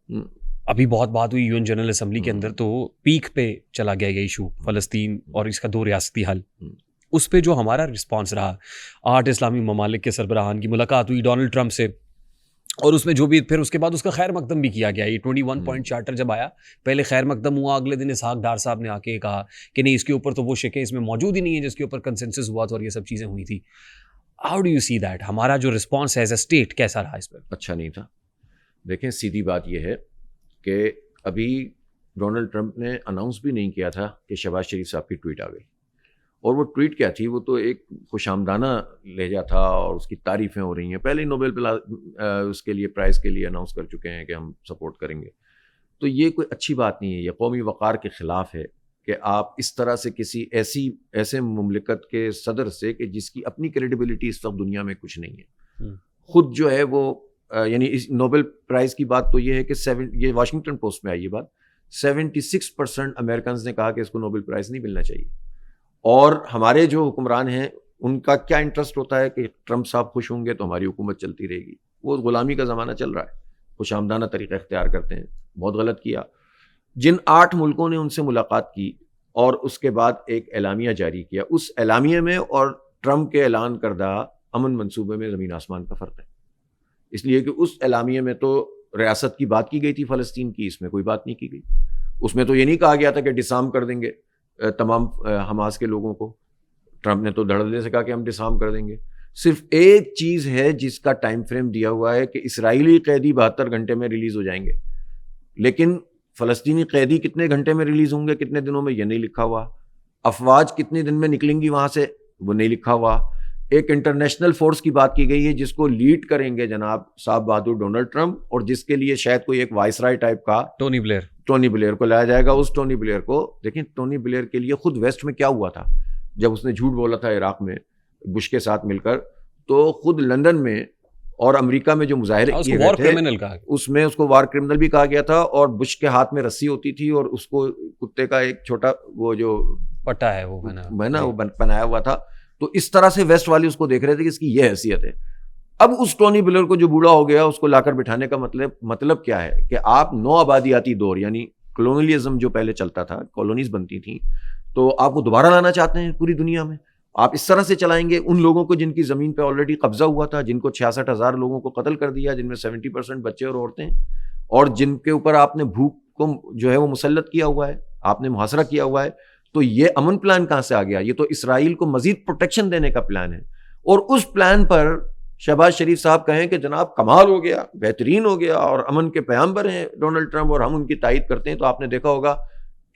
ابھی بہت بات ہوئی یو این جنرل اسمبلی کے اندر، تو پیک پہ چلا گیا یہ ایشو فلسطین اور اس کا 2 ریاستی حل. اس پہ جو ہمارا رسپانس رہا، 8 اسلامی ممالک کے سربراہان کی ملاقات ہوئی ڈونلڈ ٹرمپ سے، اور اس میں جو بھی پھر اس کے بعد اس کا خیر مقدم بھی کیا گیا. یہ 21 پوائنٹ چارٹر جب آیا، پہلے خیر مقدم ہوا، اگلے دن اسحاق ڈار صاحب نے آ کے کہا کہ نہیں، اس کے اوپر تو وہ شکیں اس میں موجود ہی نہیں ہے جس کے اوپر کنسنسس ہوا تھا اور یہ سب چیزیں ہوئی تھی. How do you see that? ہمارا جو رسپانس ہے ایز اے اسٹیٹ کیسا رہا اس پر؟ اچھا نہیں تھا. دیکھیں سیدھی بات یہ ہے کہ ابھی ڈونلڈ ٹرمپ نے اناؤنس بھی نہیں کیا تھا کہ شہباز شریف صاحب کی ٹویٹ آ گئی. اور وہ ٹویٹ کیا تھی؟ وہ تو ایک خوش آمدانہ لہجہ تھا اور اس کی تعریفیں ہو رہی ہیں. پہلے ہی نوبل اس کے لیے پرائز کے لیے اناؤنس کر چکے ہیں کہ ہم سپورٹ کریں گے. تو یہ کوئی اچھی بات نہیں ہے، یہ قومی وقار کے خلاف ہے کہ آپ اس طرح سے کسی ایسے مملکت کے صدر سے کہ جس کی اپنی کریڈیبلٹی اس وقت دنیا میں کچھ نہیں ہے، خود جو ہے وہ یعنی اس نوبل پرائز کی بات تو یہ ہے کہ یہ واشنگٹن پوسٹ میں آئی یہ بات، 76% امریکنز نے کہا کہ اس کو نوبل پرائز نہیں ملنا چاہیے. اور ہمارے جو حکمران ہیں ان کا کیا انٹرسٹ ہوتا ہے کہ ٹرمپ صاحب خوش ہوں گے تو ہماری حکومت چلتی رہے گی. وہ غلامی کا زمانہ چل رہا ہے، خوش آمدانہ طریقہ اختیار کرتے ہیں. بہت غلط کیا. جن 8 ملکوں نے ان سے ملاقات کی اور اس کے بعد ایک اعلامیہ جاری کیا، اس اعلامیہ میں اور ٹرمپ کے اعلان کردہ امن منصوبے میں زمین آسمان کا فرق ہے. اس لیے کہ اس اعلامیہ میں تو ریاست کی بات کی گئی تھی فلسطین کی، اس میں کوئی بات نہیں کی گئی. اس میں تو یہ نہیں کہا گیا تھا کہ ڈسارم کر دیں گے تمام حماس کے لوگوں کو. ٹرمپ نے تو دھڑلے سے کہا کہ ہم ڈسارم کر دیں گے. صرف ایک چیز ہے جس کا ٹائم فریم دیا ہوا ہے کہ اسرائیلی قیدی 72 گھنٹے میں ریلیز ہو جائیں گے، لیکن فلسطینی قیدی کتنے گھنٹے میں ریلیز ہوں گے، کتنے دنوں میں، یہ نہیں لکھا ہوا. افواج کتنے دن میں نکلیں گی وہاں سے، وہ نہیں لکھا ہوا. ایک انٹرنیشنل فورس کی بات کی گئی ہے جس کو لیڈ کریں گے جناب صاحب بہادر ڈونلڈ ٹرمپ، اور جس کے لیے شاید کوئی ایک وائسرائے ٹائپ کا ٹونی بلیئر کو لایا جائے گا. اس ٹونی بلیئر کو دیکھیں، ٹونی بلیئر کے لیے خود ویسٹ میں کیا ہوا تھا جب اس نے جھوٹ بولا تھا عراق میں بش کے ساتھ مل کر، تو خود لندن میں اور امریکہ میں جو مظاہرے کیے گئے تھے اس میں اس کو وار کرمنل بھی کہا گیا تھا. اور بش کے ہاتھ میں رسی ہوتی تھی اور اس کو کتے کا ایک چھوٹا وہ جو پٹا ہے وہ بنایا ہوا تھا. تو اس طرح سے ویسٹ والے اس کو دیکھ رہے تھے کہ اس کی یہ حیثیت ہے. اب اس ٹونی بلیئر کو جو بوڑھا ہو گیا اس کو لا کر بٹھانے کا مطلب کیا ہے کہ آپ نو آبادیاتی دور یعنی کلونیلزم جو پہلے چلتا تھا، کالونیز بنتی تھیں، تو آپ وہ دوبارہ لانا چاہتے ہیں پوری دنیا میں. آپ اس طرح سے چلائیں گے ان لوگوں کو جن کی زمین پہ آلریڈی قبضہ ہوا تھا، جن کو 66,000 لوگوں کو قتل کر دیا، جن میں 70% بچے اور عورتیں، اور جن کے اوپر آپ نے بھوک کو جو ہے وہ مسلط کیا ہوا ہے، آپ نے محاصرہ کیا ہوا ہے. تو یہ امن پلان کہاں سے آ گیا؟ یہ تو اسرائیل کو مزید پروٹیکشن دینے کا پلان ہے. اور اس پلان پر شہباز شریف صاحب کہیں کہ جناب کمال ہو گیا، بہترین ہو گیا، اور امن کے پیغمبر ہیں ڈونلڈ ٹرمپ اور ہم ان کی تائید کرتے ہیں. تو آپ نے دیکھا ہوگا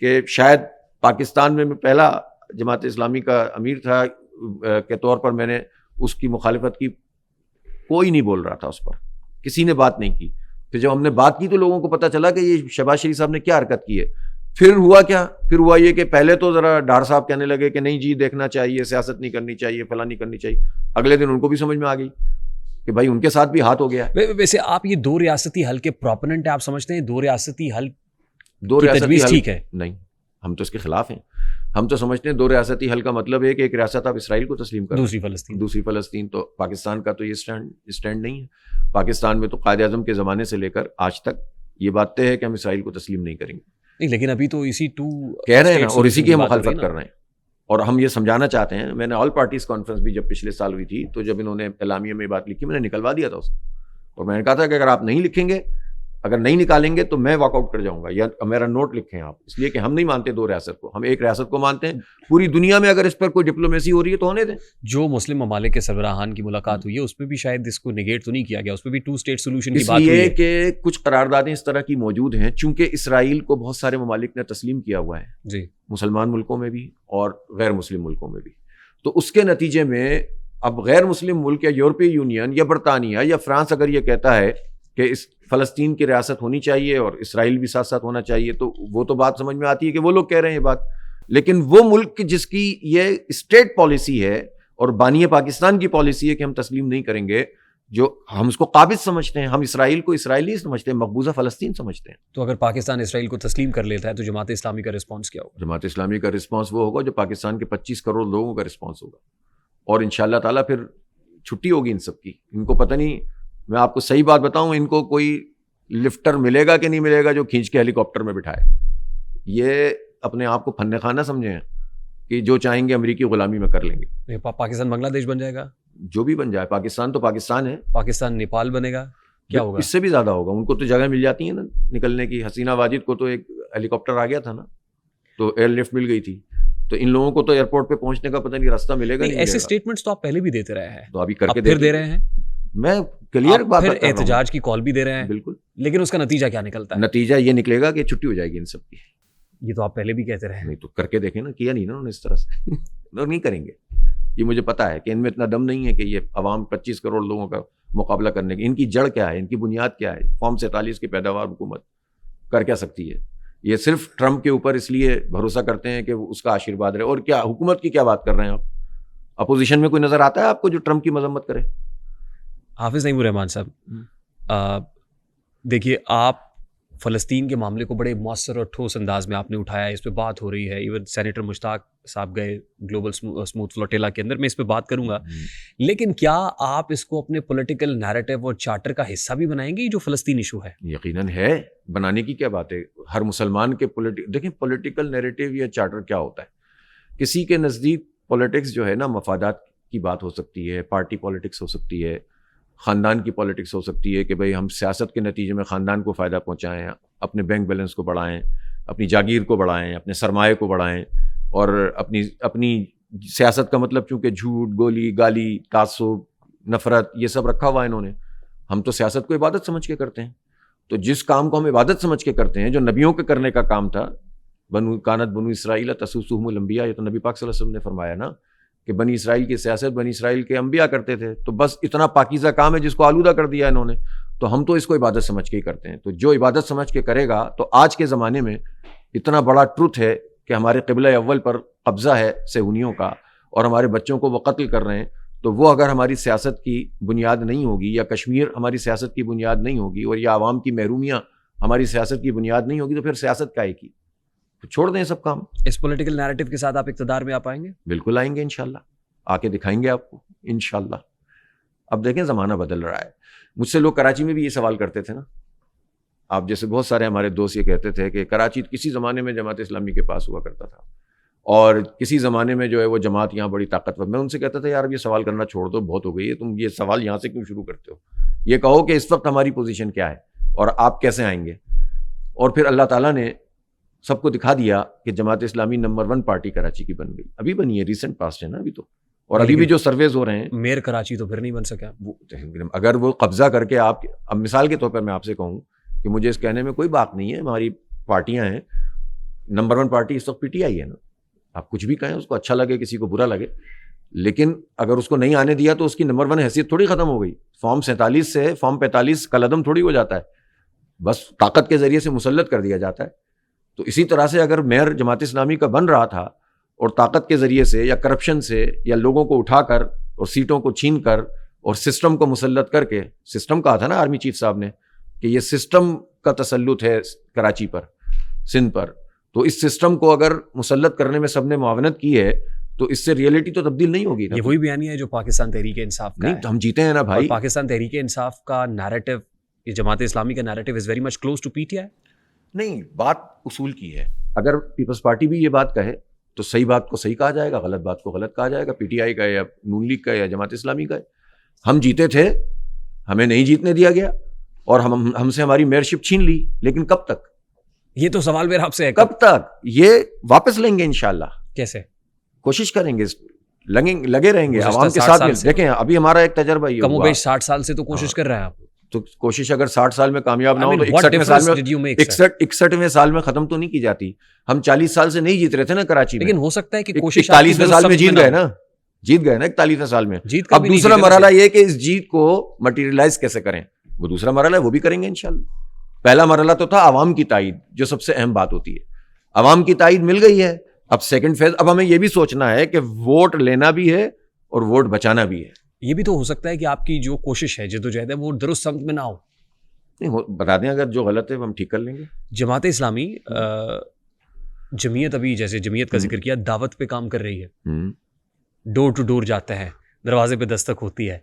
کہ شاید پاکستان میں پہلا جماعت اسلامی کا امیر تھا کے طور پر میں نے اس کی مخالفت کی، کوئی نہیں بول رہا تھا، اس پر کسی نے بات نہیں کی. پھر جب ہم نے بات کی تو لوگوں کو پتہ چلا کہ یہ شہباز شریف صاحب نے کیا حرکت کی ہے. پھر ہوا کیا؟ پھر ہوا یہ کہ پہلے تو ذرا ڈار صاحب کہنے لگے کہ نہیں جی دیکھنا چاہیے، سیاست نہیں کرنی چاہیے، فلاں نہیں کرنی چاہیے. اگلے دن ان کو بھی سمجھ میں آ گئی کہ بھائی ان کے ساتھ بھی ہاتھ ہو گیا. ویسے آپ یہ 2 ریاستی حل کے پروپوننٹ ہیں؟ آپ سمجھتے ہیں 2 ریاستی حل کی تجویز ٹھیک ہے؟ نہیں، ہم تو اس کے خلاف ہیں. ہم تو سمجھتے ہیں 2 ریاستی حل کا مطلب ہے کہ ایک ریاست آپ اسرائیل کو تسلیم کریں، دوسری فلسطین. تو پاکستان کا تو یہ اسٹینڈ نہیں ہے. پاکستان میں تو قائد اعظم کے زمانے سے لے کر آج تک یہ بات طے ہے کہ ہم اسرائیل کو تسلیم نہیں کریں گے. نہیں، لیکن ابھی تو اسی 2 کہہ رہے ہیں نا، اور اسی کی مخالفت کر رہے ہیں. اور ہم یہ سمجھانا چاہتے ہیں. میں نے آل پارٹیز کانفرنس بھی جب پچھلے سال ہوئی تھی تو جب انہوں نے اعلامیہ میں بات لکھی میں نے نکلوا دیا تھا اس کو، اور میں نے کہا تھا کہ اگر آپ نہیں لکھیں گے، اگر نہیں نکالیں گے تو میں واک آؤٹ کر جاؤں گا، یا میرا نوٹ لکھیں آپ. اس لیے کہ ہم نہیں مانتے 2 ریاست کو، ہم ایک ریاست کو مانتے ہیں. پوری دنیا میں اگر اس پر کوئی ڈپلومیسی ہو رہی ہے تو ہونے دیں. جو مسلم ممالک کے سربراہان کی ملاقات ہوئی ہے اس پہ بھی شاید اس کو نگیٹ تو نہیں کیا گیا، اس پہ بھی 2 اسٹیٹ سولوشن کی بات ہوئی ہے. اس لیے کہ کچھ قراردادیں اس طرح کی موجود ہیں چونکہ اسرائیل کو بہت سارے ممالک نے تسلیم کیا ہوا ہے جی، مسلمان ملکوں میں بھی اور غیر مسلم ملکوں میں بھی. تو اس کے نتیجے میں اب غیر مسلم ملک یا یورپی یونین یا برطانیہ یا فرانس اگر یہ کہتا ہے کہ اس فلسطین کی ریاست ہونی چاہیے اور اسرائیل بھی ساتھ ساتھ ہونا چاہیے، تو وہ تو بات سمجھ میں آتی ہے کہ وہ لوگ کہہ رہے ہیں یہ بات. لیکن وہ ملک جس کی یہ اسٹیٹ پالیسی ہے اور بانی پاکستان کی پالیسی ہے کہ ہم تسلیم نہیں کریں گے، جو ہم اس کو قابض سمجھتے ہیں، ہم اسرائیل کو اسرائیلی سمجھتے ہیں، مقبوضہ فلسطین سمجھتے ہیں. تو اگر پاکستان اسرائیل کو تسلیم کر لیتا ہے تو جماعت اسلامی کا رسپانس کیا ہوگا؟ جماعت اسلامی کا رسپانس وہ ہوگا جو پاکستان کے 25 کروڑ لوگوں کا رسپانس ہوگا، اور انشاءاللہ تعالیٰ پھر چھٹی ہوگی ان سب کی. ان کو پتہ نہیں، میں آپ کو صحیح بات بتاؤں، ان کو کوئی لفٹر ملے گا کہ نہیں ملے گا جو کھینچ کے ہیلی کاپٹر میں بٹھائے. یہ اپنے آپ کو فن خانہ سمجھیں کہ جو چاہیں گے امریکی غلامی میں کر لیں گے. پاکستان بنگلہ دیش بن جائے گا, جو بھی بن جائے. پاکستان تو پاکستان ہے. پاکستان نیپال بنے گا, کیا ہوگا؟ اس سے بھی زیادہ ہوگا. ان کو تو جگہ مل جاتی ہے نا نکلنے کی. حسینہ واجد کو تو ایک ہیلی کاپٹر آ گیا تھا نا, تو ایئر لفٹ مل گئی تھی. تو ان لوگوں کو تو ایئرپورٹ پہ پہنچنے کا پتہ نہیں راستہ ملے گا نہیں. ایسے اسٹیٹمنٹس تو آپ پہلے بھی دیتے رہے ہیں, تو ابھی کر کے پھر دے رہے ہیں. میں کلیئر بات پھر احتجاج کی کال بھی دے رہے ہیں. بالکل. لیکن اس کا نتیجہ کیا نکلتا ہے؟ نتیجہ یہ نکلے گا کہ چھٹی ہو جائے گی ان سب کی. یہ تو آپ پہلے بھی کہتے رہے. نہیں تو کر کے دیکھیں نا, کیا نہیں نا انہوں نے اس طرح سے. نہیں کریں گے. یہ مجھے پتا ہے کہ ان میں اتنا دم نہیں ہے کہ یہ عوام 25 کروڑ لوگوں کا مقابلہ کرنے کی. ان کی جڑ کیا ہے, ان کی بنیاد کیا ہے؟ فارم 47 کی پیداوار حکومت کر کیا سکتی ہے؟ یہ صرف ٹرمپ کے اوپر اس لیے بھروسہ کرتے ہیں کہ اس کا آشیرواد رہے. اور کیا حکومت کی کیا بات کر رہے ہیں آپ؟ اپوزیشن میں کوئی نظر آتا ہے آپ کو جو ٹرمپ کی مذمت کرے؟ حافظ نعیم الرحمان صاحب, دیکھیے آپ فلسطین کے معاملے کو بڑے مؤثر اور ٹھوس انداز میں آپ نے اٹھایا ہے, اس پہ بات ہو رہی ہے. ایون سینیٹر مشتاق صاحب گئے گلوبل اسموتھ فلوٹیلا کے اندر, میں اس پہ بات کروں گا. لیکن کیا آپ اس کو اپنے پولیٹیکل نیریٹو اور چارٹر کا حصہ بھی بنائیں گے جو فلسطین ایشو ہے؟ یقیناً ہے. بنانے کی کیا بات ہے. ہر مسلمان کے دیکھیں پولیٹیکل نیریٹو یا چارٹر کیا ہوتا ہے. کسی کے نزدیک پولیٹکس جو ہے نا مفادات کی بات ہو سکتی ہے, پارٹی پولیٹکس ہو سکتی ہے, خاندان کی پولیٹکس ہو سکتی ہے کہ بھئی ہم سیاست کے نتیجے میں خاندان کو فائدہ پہنچائیں, اپنے بینک بیلنس کو بڑھائیں, اپنی جاگیر کو بڑھائیں, اپنے سرمایہ کو بڑھائیں. اور اپنی سیاست کا مطلب چونکہ جھوٹ, گولی, گالی, تعصب, نفرت یہ سب رکھا ہوا ہے انہوں نے. ہم تو سیاست کو عبادت سمجھ کے کرتے ہیں. تو جس کام کو ہم عبادت سمجھ کے کرتے ہیں, جو نبیوں کے کرنے کا کام تھا, بنو اسرائیل تسوسهم الانبیاء, یہ تو نبی پاک صلی اللہ علیہ وسلم نے فرمایا نا کہ بنی اسرائیل کی سیاست بنی اسرائیل کے انبیاء کرتے تھے. تو بس اتنا پاکیزہ کام ہے جس کو آلودہ کر دیا انہوں نے. تو ہم تو اس کو عبادت سمجھ کے ہی کرتے ہیں. تو جو عبادت سمجھ کے کرے گا, تو آج کے زمانے میں اتنا بڑا ٹروتھ ہے کہ ہمارے قبلہ اول پر قبضہ ہے صہیونیوں کا, اور ہمارے بچوں کو وہ قتل کر رہے ہیں. تو وہ اگر ہماری سیاست کی بنیاد نہیں ہوگی, یا کشمیر ہماری سیاست کی بنیاد نہیں ہوگی, اور یا عوام کی محرومیاں ہماری سیاست کی بنیاد نہیں ہوگی, تو پھر سیاست کا ایک ہی. چھوڑ دیں سب کام. اس پولیٹیکل نیریٹو کے ساتھ آپ اقتدار میں آ پائیں گے؟ بالکل آئیں گے انشاءاللہ, آ کے دکھائیں گے آپ کو انشاءاللہ. اب دیکھیں زمانہ بدل رہا ہے. مجھ سے لوگ کراچی میں بھی یہ سوال کرتے تھے نا, آپ جیسے بہت سارے ہمارے دوست یہ کہتے تھے کہ کراچی کسی زمانے میں جماعت اسلامی کے پاس ہوا کرتا تھا, اور کسی زمانے میں جو ہے وہ جماعت یہاں بڑی طاقتور. میں ان سے کہتا تھا یار اب یہ سوال کرنا چھوڑ دو, بہت ہو گئی ہے, تم یہ سوال یہاں سے کیوں شروع کرتے ہو؟ یہ کہو کہ اس وقت ہماری پوزیشن کیا ہے اور آپ کیسے آئیں گے. اور پھر اللہ تعالیٰ نے سب کو دکھا دیا کہ جماعت اسلامی نمبر 1 پارٹی کراچی کی بن گئی. ابھی بنی ہے, ریسنٹ پاسٹ ہے نا ابھی تو, اور ابھی بھی جو سرویز ہو رہے ہیں. میئر کراچی تو پھر نہیں بن سکا. اگر وہ قبضہ کر کے آپ, اب مثال کے طور پر میں آپ سے کہوں کہ مجھے اس کہنے میں کوئی بات نہیں ہے, ہماری پارٹیاں ہیں, نمبر 1 پارٹی اس وقت پی ٹی آئی ہے نا. آپ کچھ بھی کہیں, اس کو اچھا لگے کسی کو برا لگے, لیکن اگر اس کو نہیں آنے دیا تو اس کی نمبر 1 حیثیت تھوڑی ختم ہو گئی. فارم 47 سے فارم 45 کا قدم تھوڑی ہو جاتا ہے, بس طاقت کے ذریعے سے مسلط کر دیا جاتا ہے. تو اسی طرح سے اگر میئر جماعت اسلامی کا بن رہا تھا, اور طاقت کے ذریعے سے یا کرپشن سے یا لوگوں کو اٹھا کر اور سیٹوں کو چھین کر اور سسٹم کو مسلط کر کے, سسٹم کہا تھا نا آرمی چیف صاحب نے کہ یہ سسٹم کا تسلط ہے کراچی پر, سندھ پر, تو اس سسٹم کو اگر مسلط کرنے میں سب نے معاونت کی ہے تو اس سے ریئلٹی تو تبدیل نہیں ہوگی. یہ وہی بیانیہ ہے جو پاکستان تحریک انصاف کا نہیں, ہم جیتے ہیں نا بھائی. پاکستان تحریک انصاف کا نیریٹو, یہ جماعت اسلامی کا narrative is very much close to P T I. نہیں, بات اصول کی ہے. اگر پیپلز پارٹی بھی یہ بات کہے تو صحیح بات کو صحیح کہا جائے گا, غلط بات کو غلط کہا جائے گا. پی ٹی آئی کا یا نون لیگ کا یا جماعت اسلامی کا. ہم جیتے تھے, ہمیں نہیں جیتنے دیا گیا, اور ہم سے ہماری میئرشپ چھین لی. لیکن کب تک؟ یہ تو سوال میرا آپ سے ہے, کب تک؟ یہ واپس لیں گے انشاءاللہ. کیسے؟ کوشش کریں گے, لگے رہیں گے عوام کے ساتھ. دیکھیں ابھی ہمارا ایک تجربہ یہ کم و بیش 60 سال سے تو کوشش کر رہے ہیں آپ. تو کوشش اگر 60 سال میں کامیاب نہ ہو تو 61ویں سال میں ختم تو نہیں کی جاتی. ہم 40 سال سے نہیں جیت رہے تھے نا کراچی میں, لیکن ہو سکتا ہے کہ کوشش 41ویں سال میں جیت گئے نا, 41ویں سال میں. اب دوسرا مرحلہ یہ کہ اس جیت کو مٹیریلائز کیسے کریں, وہ دوسرا مرحلہ ہے, وہ بھی کریں گے انشاءاللہ. پہلا مرحلہ تو تھا عوام کی تائید, جو سب سے اہم بات ہوتی ہے. عوام کی تائید مل گئی ہے, اب سیکنڈ فیز. اب ہمیں یہ بھی سوچنا ہے کہ ووٹ لینا بھی ہے اور ووٹ بچانا بھی ہے. یہ بھی تو ہو سکتا ہے کہ آپ کی جو کوشش ہے, جدوجہد ہے, وہ درست سمت میں نہ ہو. نہیں, بتا دیں اگر جو غلط ہے وہ ہم ٹھیک کر لیں گے. جماعت اسلامی جمعیت, ابھی جیسے جمعیت کا ذکر کیا, دعوت پہ کام کر رہی ہے, ڈور ٹو ڈور جاتے ہیں, دروازے پہ دستک ہوتی ہے.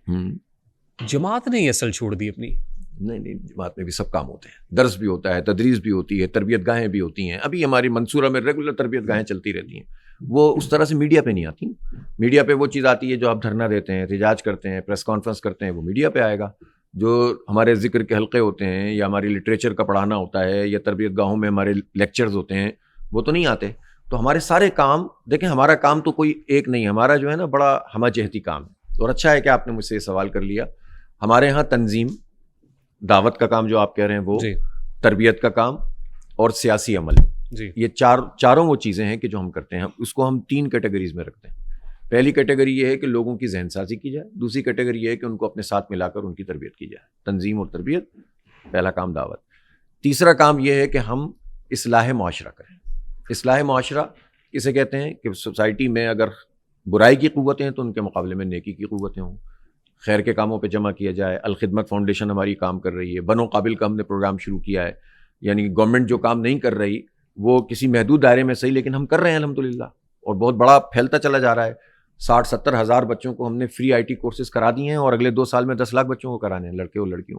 جماعت نے یہ اصل چھوڑ دی اپنی. نہیں جماعت میں بھی سب کام ہوتے ہیں، درس بھی ہوتا ہے، تدریس بھی ہوتی ہے، تربیت گاہیں بھی ہوتی ہیں. ابھی ہماری منصورہ میں ریگولر تربیت گاہیں چلتی رہتی ہیں. وہ اس طرح سے میڈیا پہ نہیں آتی. میڈیا پہ وہ چیز آتی ہے جو آپ دھرنا دیتے ہیں، احتجاج کرتے ہیں، پریس کانفرنس کرتے ہیں، وہ میڈیا پہ آئے گا. جو ہمارے ذکر کے حلقے ہوتے ہیں یا ہماری لٹریچر کا پڑھانا ہوتا ہے یا تربیت گاہوں میں ہمارے لیکچرز ہوتے ہیں، وہ تو نہیں آتے. تو ہمارے سارے کام دیکھیں، ہمارا کام تو کوئی ایک نہیں، ہمارا جو ہے نا بڑا ہمہ جہتی کام ہے. اور اچھا ہے کہ آپ نے مجھ سے یہ سوال کر لیا. ہمارے ہاں تنظیم، دعوت کا کام جو آپ کہہ رہے ہیں وہ، جی تربیت کا کام اور سیاسی عمل، جی یہ چاروں وہ چیزیں ہیں کہ جو ہم کرتے ہیں. اس کو ہم 3 کیٹیگریز میں رکھتے ہیں. پہلی کیٹیگری یہ ہے کہ لوگوں کی ذہن سازی کی جائے. دوسری کیٹیگری یہ ہے کہ ان کو اپنے ساتھ ملا کر ان کی تربیت کی جائے. تنظیم اور تربیت، پہلا کام دعوت. تیسرا کام یہ ہے کہ ہم اصلاح معاشرہ کریں. اصلاح معاشرہ کسے کہتے ہیں؟ کہ سوسائٹی میں اگر برائی کی قوتیں ہیں تو ان کے مقابلے میں نیکی کی قوتیں ہوں. خیر کے کاموں پہ جمع کیا جائے. الخدمت فاؤنڈیشن ہماری کام کر رہی ہے. بنو قابل کا ہم نے پروگرام شروع کیا ہے. یعنی گورنمنٹ جو کام نہیں کر رہی وہ کسی محدود دائرے میں صحیح، لیکن ہم کر رہے ہیں الحمدللہ، اور بہت بڑا پھیلتا چلا جا رہا ہے. 60-70 ہزار بچوں کو ہم نے فری IT کورسز کرا دیے ہیں، اور اگلے 2 سال میں 10 لاکھ بچوں کو کرانے ہیں، لڑکے اور لڑکیوں.